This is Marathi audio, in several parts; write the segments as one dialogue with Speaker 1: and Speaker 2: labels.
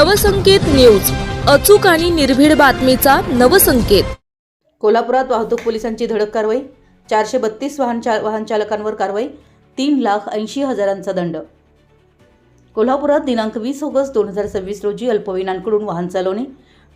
Speaker 1: नवसंकेत न्यूज, अचूक आणि निर्भीड बातमीचा नवसंकेत।
Speaker 2: कोल्हापुरात वाहतूक पोलिसांची धडक कारवाई, 432 वाहन चालकांवर कारवाई, 3,80,000चा दंड। कोल्हापुरात दिनांक 20 ऑगस्ट 2026 रोजी अल्पवयीनांकडून वाहन चालवणे,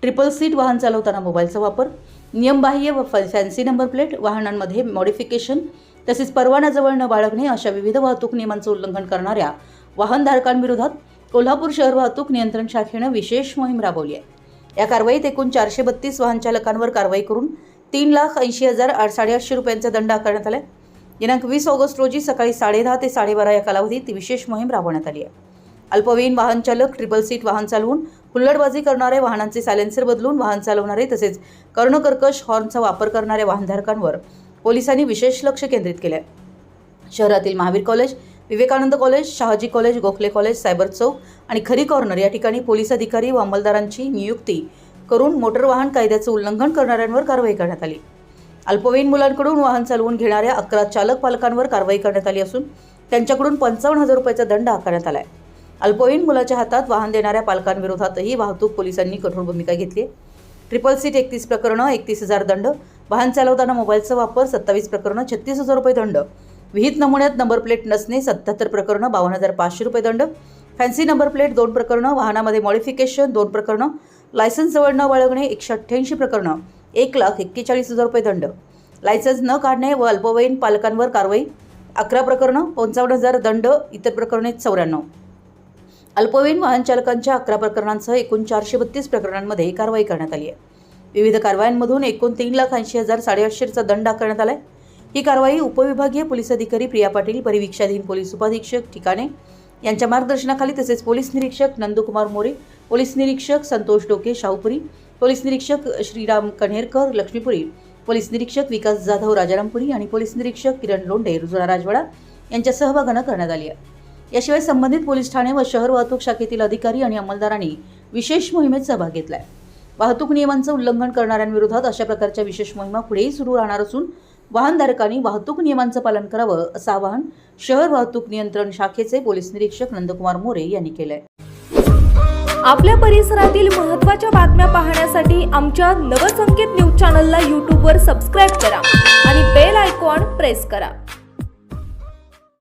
Speaker 2: ट्रिपल सीट वाहन चालवताना मोबाईलचा वापर, नियमबाह्य व फॅन्सी नंबर प्लेट, वाहनांमध्ये मॉडिफिकेशन तसेच परवानाजवळ न बाळगणे अशा विविध वाहतूक नियमांचे उल्लंघन करणाऱ्या वाहनधारकांविरोधात कोल्हापूर शहर वाहतूक नियंत्रण शाखेने विशेष मोहीम राबवली आहे। या कारवाईत एकूण 432 वाहन चालकांवर कारवाई करून 3,80,880 रुपयांचा दंड आकारण्यात आला। दिनांक 20 ऑगस्ट रोजी सकाळी 10:30 ते 12:30 या कालावधीत विशेष मोहीम राबवण्यात आली आहे। अल्पवयीन वाहन चालक, ट्रिपल सीट वाहन चालवून हुल्लडबाजी करणारे, वाहनांचे सायलेन्सर बदलून वाहन चालवणारे तसेच कर्णकर्कश हॉर्नचा वापर करणाऱ्या वाहनधारकांवर पोलिसांनी विशेष लक्ष केंद्रित केले आहे। शहरातील Mahavir college, Vivekanand college, Shahaji college, Gokhale college, cyber चौक आणि खरी कॉर्नर या ठिकाणी पोलीस अधिकारी व अंमलदारांची नियुक्ती करून मोटर वाहन कायद्याचे उल्लंघन करणाऱ्यांवर कारवाई करण्यात आली। अल्पवयीन मुलांकडून वाहन चालवून घेणाऱ्या 11 चालक पालकांवर कारवाई करण्यात आली असून त्यांच्याकडून 55,000 रुपयाचा दंड आकारण्यात आला आहे। अल्पवयीन मुलाच्या हातात वाहन देणाऱ्या पालकांविरोधातही वाहतूक पोलिसांनी कठोर भूमिका घेतली आहे। ट्रिपल सीट 31 प्रकरणं, 31,000 दंड, वाहन चालवताना मोबाईलचा वापर 27 प्रकरणं, 36,000 रुपये दंड, विहित नमुन्यात नंबर प्लेट नसणे 77 प्रकरणं, 52,500 रुपये दंड, फॅन्सी नंबर प्लेट 2 प्रकरणं, वाहनामध्ये मॉडिफिकेशन 2 प्रकरणं, लायसन्स जवळ न बाळगणे 188 प्रकरणं, 1,41,000 रुपये दंड, लायसन्स न काढणे व अल्पवयीन पालकांवर कारवाई 11 प्रकरणं, 55,000 दंड, इतर प्रकरणे 94। अल्पवयीन वाहन चालकांच्या 11 प्रकरणांसह एकूण 432 प्रकरणांमध्ये कारवाई करण्यात आली आहे। विविध कारवायांमधून एकूण 3,80,880चा दंड आकारण्यात आला आहे। ही कारवाई उपविभागीय पोलीस अधिकारी प्रिया पाटील, परिवीक्षाधीन पोलीस उपाधीक्षक ठिकाणे यांच्या मार्गदर्शनाखाली तसेच पोलीस निरीक्षक नंदकुमार मोरे, पोलीस निरीक्षक संतोष डोके शाहूपुरी, पोलीस निरीक्षक श्रीराम कन्हेरकर लक्ष्मीपुरी, पोलीस निरीक्षक विकास जाधव राजारामपुरी आणि पोलीस निरीक्षक किरण लोंढे जुना राजवाडा यांच्या सहभागाने करण्यात आली आहे। याशिवाय संबंधित पोलीस ठाणे व शहर वाहतूक शाखेतील अधिकारी आणि अंमलदारांनी विशेष मोहिमेत सहभाग घेतला आहे। वाहतूक नियमांचे उल्लंघन करणाऱ्यांविरोधात अशा प्रकारच्या विशेष मोहिमा पुढेही सुरू राहणार असून वाहनधारकांनी वाहतूक नियमांचे पालन करावे असं आवाहन शहर वाहतूक नियंत्रण शाखेचे पोलीस निरीक्षक नंदकुमार मोरे यांनी केले आहे।
Speaker 1: आपल्या परिसरातील महत्त्वाच्या बातम्या पाहण्यासाठी आमच्या नवसंकेत न्यूज चॅनलला YouTube वर सबस्क्राइब करा आणि बेल आयकॉन प्रेस करा।